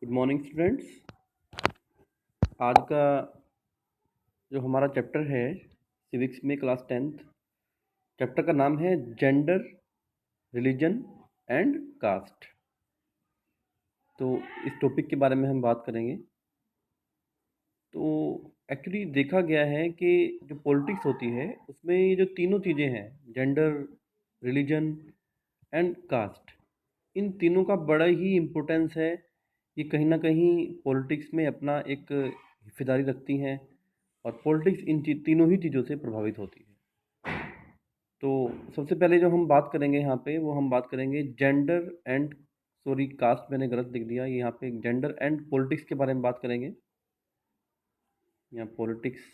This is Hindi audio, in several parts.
Good morning students. आज का जो हमारा चैप्टर है सिविक्स में क्लास 10th, चैप्टर का नाम है जेंडर, रिलीजन एंड कास्ट। तो इस टॉपिक के बारे में हम बात करेंगे। तो एक्चुअली देखा गया है कि जो पॉलिटिक्स होती है उसमें ये जो तीनों चीज़ें हैं, जेंडर, रिलीजन एंड कास्ट, इन तीनों का बड़ा ही इम्पोर्टेंस है। ये कहीं ना कहीं पॉलिटिक्स में अपना एक हिस्सेदारी रखती हैं और पॉलिटिक्स इन तीनों ही चीज़ों से प्रभावित होती है। तो सबसे पहले जो हम बात करेंगे यहाँ पे वो हम बात करेंगे जेंडर एंड, सॉरी कास्ट मैंने गलत लिख दिया, यहाँ पे जेंडर एंड पॉलिटिक्स के बारे में बात करेंगे। यहाँ पॉलिटिक्स,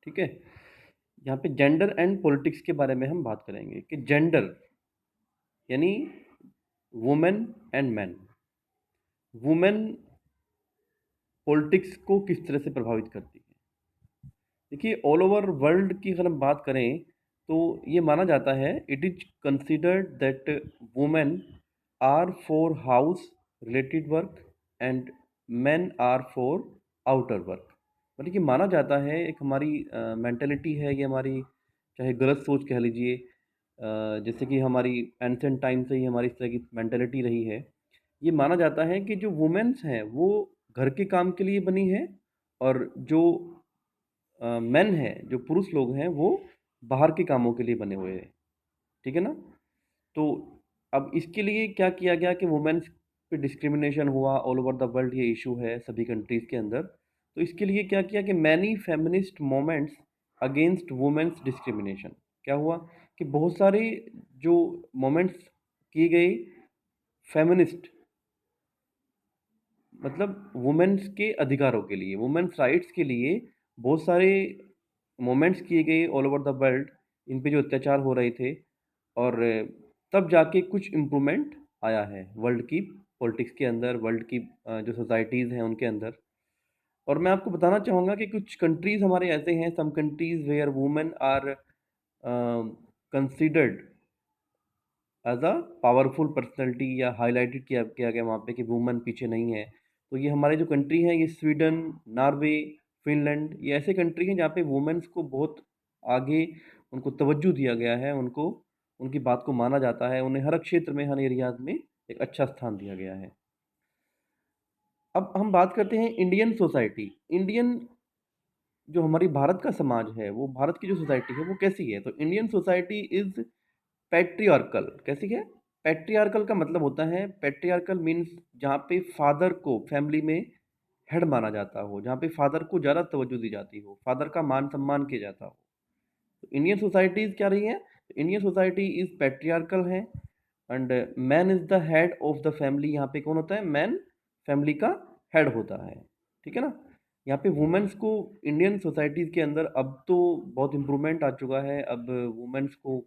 ठीक है। यहाँ पे जेंडर एंड पॉलिटिक्स के बारे में हम बात करेंगे कि जेंडर यानी women and man, women politics को किस तरह से प्रभावित करती है। देखिए, ऑल ओवर वर्ल्ड की अगर हम बात करें तो ये माना जाता है, it is considered that women are for house related work and men are for outer work. मतलब कि माना जाता है, एक हमारी मेंटेलिटी है ये हमारी, चाहे गलत सोच कह लीजिए, जैसे कि हमारी एंसेंट टाइम से ही हमारी इस तरह की मेंटेलिटी रही है। ये माना जाता है कि जो वुमेन्स हैं वो घर के काम के लिए बनी है और जो मेन है, जो पुरुष लोग हैं, वो बाहर के कामों के लिए बने हुए हैं। ठीक है ना। तो अब इसके लिए क्या किया गया कि वुमेन्स पे डिस्क्रिमिनेशन हुआ, ऑल ओवर द वर्ल्ड ये इशू है सभी कंट्रीज़ के अंदर। तो इसके लिए क्या किया कि many feminist moments against women's discrimination. क्या हुआ कि बहुत सारे जो मोमेंट्स किए गए फेमिनिस्ट, मतलब वुमेन्स के अधिकारों के लिए, वुमेन्स राइट्स के लिए बहुत सारे मोमेंट्स किए गए ऑल ओवर द वर्ल्ड, इन पे जो अत्याचार हो रहे थे। और तब जाके कुछ इम्प्रूवमेंट आया है वर्ल्ड की पॉलिटिक्स के अंदर, वर्ल्ड की जो सोसाइटीज़ हैं उनके अंदर। और मैं आपको बताना चाहूँगा कि कुछ कंट्रीज़ हमारे ऐसे हैं, some countries where women are considered as a powerful personality, या हाईलाइटेड किया गया वहाँ पे कि वुमेन पीछे नहीं है। तो ये हमारे जो कंट्री हैं, ये स्वीडन, नॉर्वे, फिनलैंड, ये ऐसे कंट्री हैं जहाँ पे वुमेन्स को बहुत आगे उनको तवज्जो दिया गया है, उनको उनकी बात को माना जाता है, उन्हें हर क्षेत्र में, हर एरियाज में एक अच्छा स्थान दिया गया है। अब हम बात करते हैं इंडियन सोसाइटी। इंडियन जो हमारी भारत का समाज है, वो भारत की जो सोसाइटी है वो कैसी है। तो इंडियन सोसाइटी इज पैट्रियार्कल। कैसी है? पैट्रियार्कल का मतलब होता है, पैट्रियार्कल मीन्स जहाँ पे फादर को फैमिली में हेड माना जाता हो, जहाँ पे फादर को ज़्यादा तवज्जो दी जाती हो, फादर का मान सम्मान किया जाता हो। तो इंडियन सोसाइटीज़ क्या रही है? इंडियन सोसाइटी इज पैट्रियार्कल है and man is the head of the family. यहाँ पे कौन होता है? मैन फैमिली का हेड होता है। ठीक है ना। यहाँ पे वुमेन्स को इंडियन सोसाइटीज़ के अंदर अब तो बहुत इम्प्रूवमेंट आ चुका है, अब वुमेन्स को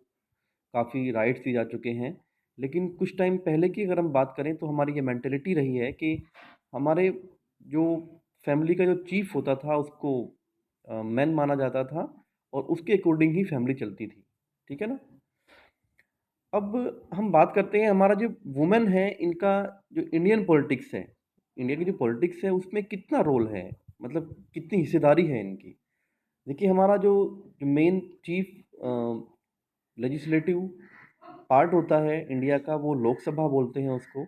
काफ़ी राइट्स दिए जा चुके हैं। लेकिन कुछ टाइम पहले की अगर हम बात करें तो हमारी ये मेंटेलिटी रही है कि हमारे जो फैमिली का जो चीफ होता था उसको मैन माना जाता था और उसके अकॉर्डिंग ही फैमिली चलती थी। ठीक है ना। अब हम बात करते हैं हमारा जो वुमेन है, इनका जो इंडियन पॉलिटिक्स है, इंडिया की जो पॉलिटिक्स है उसमें कितना रोल है, मतलब कितनी हिस्सेदारी है इनकी। देखिए, हमारा जो जो मेन चीफ लेजिस्लेटिव पार्ट होता है इंडिया का, वो लोकसभा बोलते हैं उसको।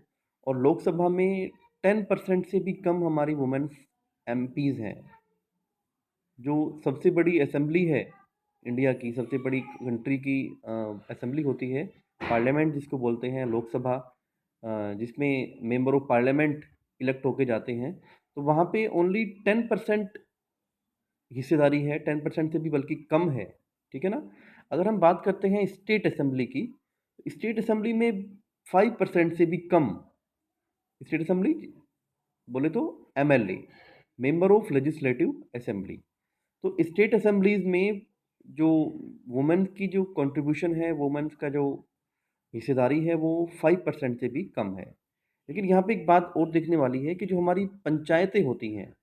और लोकसभा में 10% से भी कम हमारी वुमेन्स एमपीज हैं। जो सबसे बड़ी असेंबली है इंडिया की, सबसे बड़ी कंट्री की असेंबली होती है, पार्लियामेंट जिसको बोलते हैं, लोकसभा, जिसमें मेंबर ऑफ पार्लियामेंट इलेक्ट होके जाते हैं। तो वहाँ पे ओनली 10% हिस्सेदारी है, 10% से भी बल्कि कम है। ठीक है ना। अगर हम बात करते हैं स्टेट असेंबली की, स्टेट असेंबली में 5% से भी कम, स्टेट असेंबली बोले तो MLA, member of legislative assembly. तो स्टेट असेंबलीज में जो वुमेन की जो कंट्रीब्यूशन है, वुमेन्स का जो हिस्सेदारी है, वो 5% से भी कम है। लेकिन यहाँ पे एक बात और देखने वाली है कि जो हमारी पंचायतें होती हैं,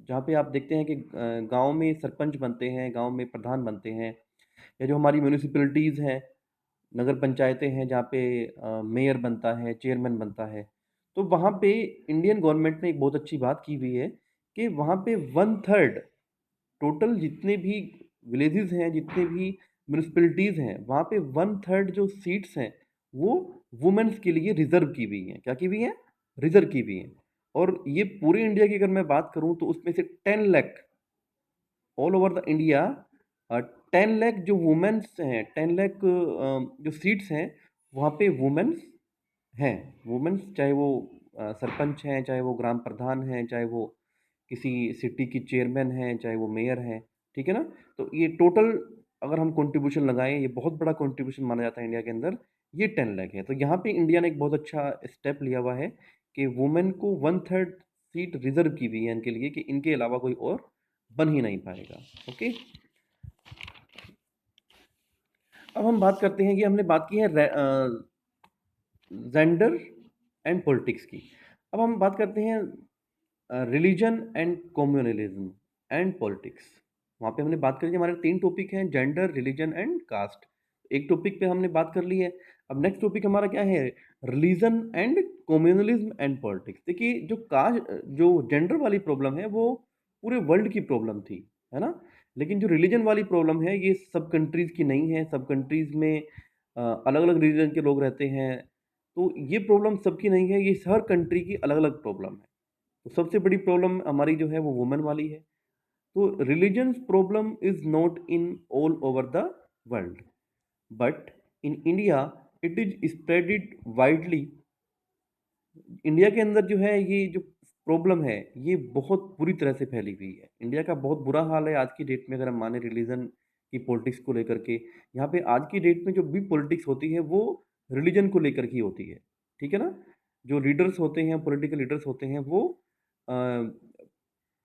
जहाँ पे आप देखते हैं कि गांव में सरपंच बनते हैं, गांव में प्रधान बनते हैं, या जो हमारी म्यूनिसिपैलिटीज़ हैं, नगर पंचायतें हैं जहाँ पे मेयर बनता है, चेयरमैन बनता है। तो वहाँ पे इंडियन गवर्नमेंट ने एक बहुत अच्छी बात की हुई है कि वहाँ पे 1/3 टोटल जितने भी विलेजेस हैं, जितने भी म्यूनिसिपैलिटीज़ हैं, वहाँ पे 1/3 जो सीट्स हैं, वो वुमेन्स के लिए रिज़र्व की हुई हैं। क्या की हुई हैं? रिज़र्व की हुई हैं। और ये पूरे इंडिया की अगर मैं बात करूँ तो उसमें से 10 lakh all over the India 10 lakh जो वुमेन्स हैं, 10 लाख जो सीट्स हैं, वहाँ पे वुमेन्स हैं। वुमेन्स चाहे वो सरपंच हैं, चाहे वो ग्राम प्रधान हैं, चाहे वो किसी सिटी की चेयरमैन हैं, चाहे वो मेयर हैं, ठीक है ना? तो ये टोटल अगर हम कंट्रीब्यूशन लगाएँ, ये बहुत बड़ा कंट्रीब्यूशन माना जाता है इंडिया के अंदर, ये 10 लाख है। तो यहाँ पे इंडिया ने एक बहुत अच्छा स्टेप लिया हुआ है कि वुमेन को 1/3 सीट रिज़र्व की हुई है इनके लिए कि इनके अलावा कोई और बन ही नहीं पाएगा। ओके? अब हम बात करते हैं कि हमने बात की है जेंडर एंड पॉलिटिक्स की। अब हम बात करते हैं religion and communalism and politics. वहाँ पे हमने बात करी थी, हमारे 3 टॉपिक हैं, जेंडर, रिलीजन एंड कास्ट। एक टॉपिक पे हमने बात कर ली है। अब नेक्स्ट टॉपिक हमारा क्या है? Religion and communalism and politics. देखिए जो जेंडर वाली प्रॉब्लम है वो पूरे वर्ल्ड की प्रॉब्लम थी, है ना? लेकिन जो रिलीजन वाली प्रॉब्लम है ये सब कंट्रीज़ की नहीं है। सब कंट्रीज़ में अलग-अलग रिलीजन के लोग रहते हैं। तो ये प्रॉब्लम सबकी नहीं है, ये हर कंट्री की अलग-अलग प्रॉब्लम है। तो सबसे बड़ी प्रॉब्लम हमारी जो है वो वुमेन वाली है। तो religions problem is not in all over the world, but in India it is spreaded widely. India के अंदर जो है ये जो प्रॉब्लम है ये बहुत बुरी तरह से फैली हुई है। इंडिया का बहुत बुरा हाल है आज की डेट में, अगर हम माने रिलीजन की पॉलिटिक्स को लेकर के। यहाँ पे आज की डेट में जो भी पॉलिटिक्स होती है वो रिलीजन को लेकर की होती है, ठीक है ना? जो लीडर्स होते हैं, पॉलिटिकल लीडर्स होते हैं, वो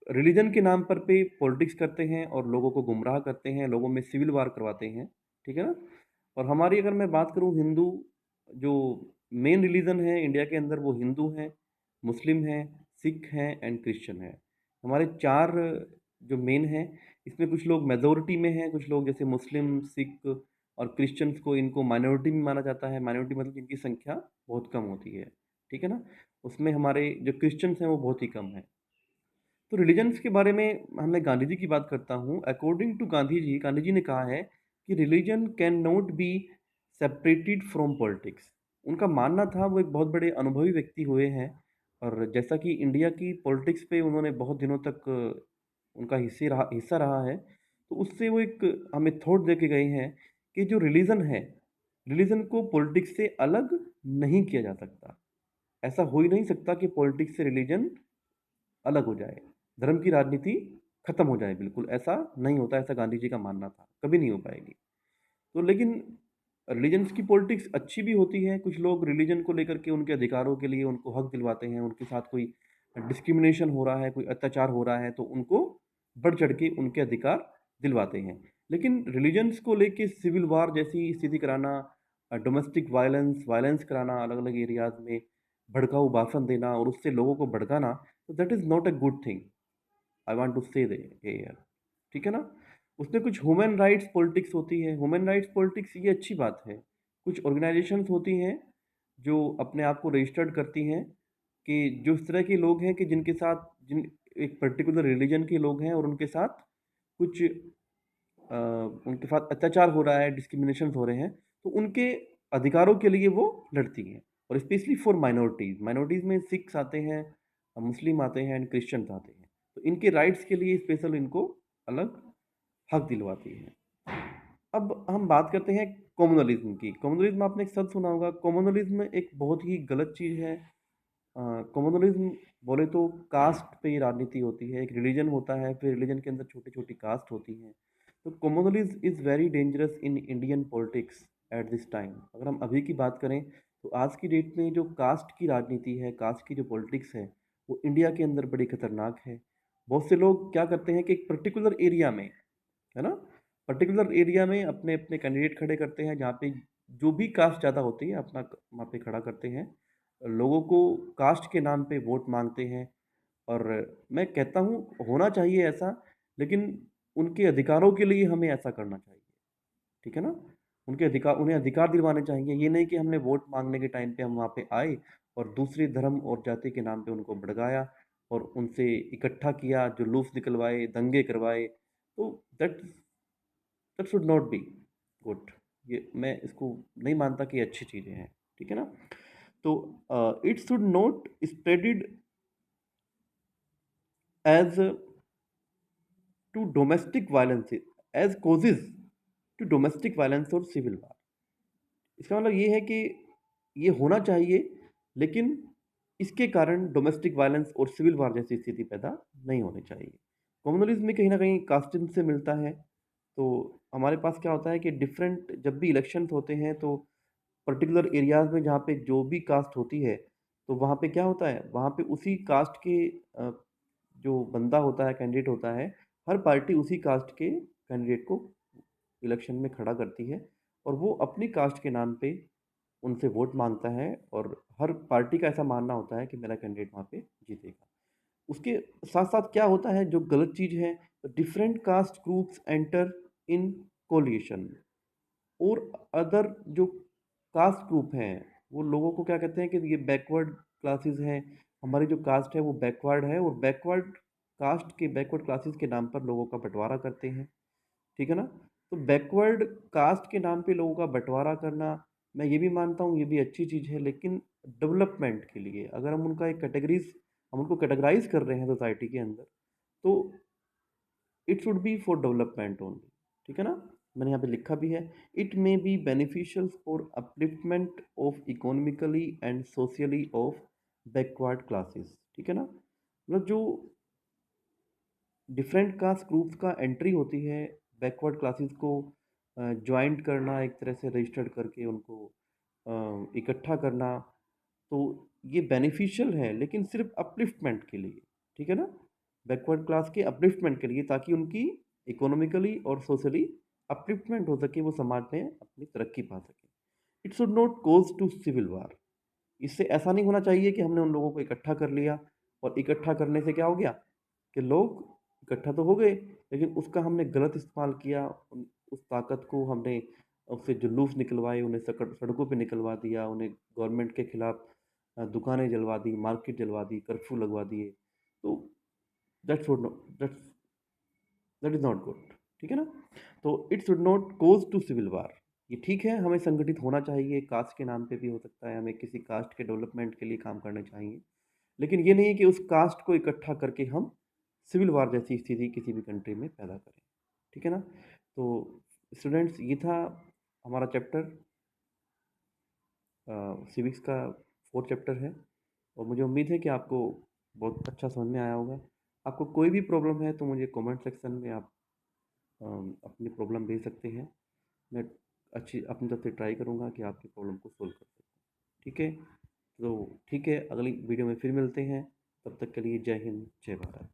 रिलीजन के नाम पर पे पॉलिटिक्स करते हैं और लोगों को गुमराह करते हैं, लोगों में सिविल वार करवाते हैं, ठीक है ना? और हमारी अगर मैं बात करूँ, हिंदू जो मेन रिलीजन है इंडिया के अंदर वो हिंदू हैं, मुस्लिम हैं, सिख हैं एंड क्रिश्चियन है। हमारे 4 जो मेन हैं, इसमें कुछ लोग मेजॉरिटी में हैं, कुछ लोग जैसे मुस्लिम, सिख और क्रिश्चियंस को इनको माइनॉरिटी में माना जाता है। माइनॉरिटी मतलब जिनकी संख्या बहुत कम होती है, ठीक है ना? उसमें हमारे जो क्रिश्चियंस हैं वो बहुत ही कम हैं। तो रिलीजन्स के बारे में मैं गांधी जी की बात करता हूँ। अकॉर्डिंग टू गांधी जी ने कहा है कि religion can not be separated from politics. उनका मानना था, वो एक बहुत बड़े अनुभवी व्यक्ति हुए हैं और जैसा कि इंडिया की पॉलिटिक्स पे उन्होंने बहुत दिनों तक उनका हिस्सा रहा है, तो उससे वो एक हमें थॉट दे के गए हैं कि जो रिलीजन है, रिलीजन को पॉलिटिक्स से अलग नहीं किया जा सकता। ऐसा हो ही नहीं सकता कि पॉलिटिक्स से रिलीजन अलग हो जाए, धर्म की राजनीति खत्म हो जाए, बिल्कुल ऐसा नहीं होता। ऐसा गांधी जी का मानना था, कभी नहीं हो पाएगी। तो लेकिन रिलीजन्स की पॉलिटिक्स अच्छी भी होती है। कुछ लोग रिलीजन को लेकर के उनके अधिकारों के लिए उनको हक दिलवाते हैं, उनके साथ कोई डिस्क्रिमिनेशन हो रहा है, कोई अत्याचार हो रहा है तो उनको बढ़ चढ़ के उनके अधिकार दिलवाते हैं। लेकिन रिलीजन्स को लेके सिविल वार जैसी स्थिति कराना, डोमेस्टिक वायलेंस वायलेंस कराना, अलग अलग एरियाज में भड़काऊ भाषण देना और उससे लोगों को भड़काना, तो that is not a good thing. I want to say here, ठीक है ना? उसमें कुछ ह्यूमन राइट्स पॉलिटिक्स होती है। ह्यूमन राइट्स पॉलिटिक्स ये अच्छी बात है। कुछ ऑर्गेनाइजेशंस होती हैं जो अपने आप को रजिस्टर्ड करती हैं कि जो इस तरह के लोग हैं कि जिनके साथ जिन एक पर्टिकुलर रिलीजन के लोग हैं और उनके साथ कुछ उनके साथ अत्याचार हो रहा है, डिस्क्रिमिनेशन हो रहे हैं, तो उनके अधिकारों के लिए वो लड़ती हैं। और स्पेशली फॉर माइनॉरिटीज़, माइनॉरिटीज़ में सिख्स आते हैं, मुस्लिम आते हैं एंड क्रिश्चियंस आते हैं। तो इनके राइट्स के लिए स्पेशल इनको अलग हक दिलवाती है। अब हम बात करते हैं कम्युनलिज्म की। कम्युनलिज्म आपने एक शब्द सुना होगा। कम्युनलिज्म एक बहुत ही गलत चीज़ है। कम्युनलिज्म बोले तो कास्ट पे ही राजनीति होती है। एक रिलीजन होता है, फिर रिलीजन के अंदर छोटी छोटी कास्ट होती हैं। तो communalism is very dangerous in Indian politics at this time. अगर हम अभी की बात करें तो आज की डेट में जो कास्ट की राजनीति है, कास्ट की जो पॉलिटिक्स है, वो इंडिया के अंदर बड़ी खतरनाक है। बहुत से लोग क्या करते हैं कि एक पर्टिकुलर एरिया में, है ना, पर्टिकुलर एरिया में अपने अपने कैंडिडेट खड़े करते हैं जहाँ पे जो भी कास्ट ज़्यादा होती है अपना वहाँ पे खड़ा करते हैं, लोगों को कास्ट के नाम पे वोट मांगते हैं। और मैं कहता हूँ होना चाहिए ऐसा, लेकिन उनके अधिकारों के लिए हमें ऐसा करना चाहिए, ठीक है ना? उन्हें अधिकार दिलवाने चाहिए। ये नहीं कि हमने वोट मांगने के टाइम पे हम वहाँ पे आए और दूसरे धर्म और जाति के नाम पे उनको भड़काया और उनसे इकट्ठा किया, जुलूस निकलवाए, दंगे करवाए। तो that should not be good. ये मैं इसको नहीं मानता कि अच्छी चीज़ें हैं, ठीक है ना। तो it should not spreaded as to domestic violence, as causes to domestic violence और सिविल वार। इसका मतलब ये है कि ये होना चाहिए, लेकिन इसके कारण डोमेस्टिक वायलेंस और सिविल वार जैसी स्थिति पैदा नहीं होनी चाहिए। कम्युनलिज्म में कहीं ना कहीं कास्टिज्म से मिलता है। तो हमारे पास क्या होता है कि डिफरेंट जब भी इलेक्शंस होते हैं तो पर्टिकुलर एरियाज में जहाँ पे जो भी कास्ट होती है, तो वहाँ पे क्या होता है, वहाँ पे उसी कास्ट के जो बंदा होता है, कैंडिडेट होता है, हर पार्टी उसी कास्ट के कैंडिडेट को इलेक्शन में खड़ा करती है और वो अपनी कास्ट के नाम पे उनसे वोट मांगता है और हर पार्टी का ऐसा मानना होता है कि मेरा कैंडिडेट वहाँ पे जीतेगा। उसके साथ साथ क्या होता है जो गलत चीज़ है, different caste groups enter in coalition, और अदर जो कास्ट ग्रुप हैं वो लोगों को क्या कहते हैं कि ये बैकवर्ड क्लासेस हैं, हमारी जो कास्ट है वो बैकवर्ड है, और बैकवर्ड कास्ट के बैकवर्ड क्लासेस के नाम पर लोगों का बंटवारा करते हैं, ठीक है ना। तो बैकवर्ड कास्ट के नाम पे लोगों का बंटवारा करना, मैं ये भी मानता हूँ ये भी अच्छी चीज़ है, लेकिन डेवलपमेंट के लिए अगर हम उनका एक कैटेगरीज हम उनको कैटेगराइज कर रहे हैं सोसाइटी के अंदर, तो it should be for development only, ठीक है ना। मैंने यहाँ पे लिखा भी है, it may be beneficial for upliftment of economically and socially of backward classes, ठीक है ना। मतलब जो डिफरेंट कास्ट ग्रुप्स का एंट्री होती है बैकवर्ड क्लासेस को ज्वाइंट करना, एक तरह से रजिस्टर्ड करके उनको इकट्ठा करना, तो ये बेनिफिशियल है लेकिन सिर्फ अपलिफ्टमेंट के लिए, ठीक है ना। बैकवर्ड क्लास के अपलिफ्टमेंट के लिए, ताकि उनकी इकोनॉमिकली और सोशली अपलिफ्टमेंट हो सके, वो समाज में अपनी तरक्की पा सके। It should not cause to civil war. इससे ऐसा नहीं होना चाहिए कि हमने उन लोगों को इकट्ठा कर लिया और इकट्ठा करने से क्या हो गया कि लोग इकट्ठा तो हो गए, लेकिन उसका हमने गलत इस्तेमाल किया, उस ताकत को हमने उससे जुलूस निकलवाए, उन्हें सड़कों पे निकलवा दिया, उन्हें गवर्नमेंट के खिलाफ दुकानें जलवा दी, मार्केट जलवा दी, कर्फ्यू लगवा दिए। तो that should not that is not good, ठीक है ना। तो it should not cause to civil war. ये ठीक है, हमें संगठित होना चाहिए, कास्ट के नाम पे भी हो सकता है, हमें किसी कास्ट के डेवलपमेंट के लिए काम करने चाहिए, लेकिन ये नहीं कि उस कास्ट को इकट्ठा करके हम सिविल वार जैसी स्थिति किसी भी कंट्री में पैदा करें, ठीक है ना। तो स्टूडेंट्स, ये था हमारा चैप्टर, सिविक्स का 4th चैप्टर है, और मुझे उम्मीद है कि आपको बहुत अच्छा समझ में आया होगा। आपको कोई भी प्रॉब्लम है तो मुझे कमेंट सेक्शन में आप अपनी प्रॉब्लम भेज सकते हैं। मैं अच्छी अपनी तरफ से ट्राई करूँगा कि आपकी प्रॉब्लम को सोल्व कर सकूँ, ठीक है। तो ठीक है, अगली वीडियो में फिर मिलते हैं, तब तक के लिए जय हिंद, जय भारत।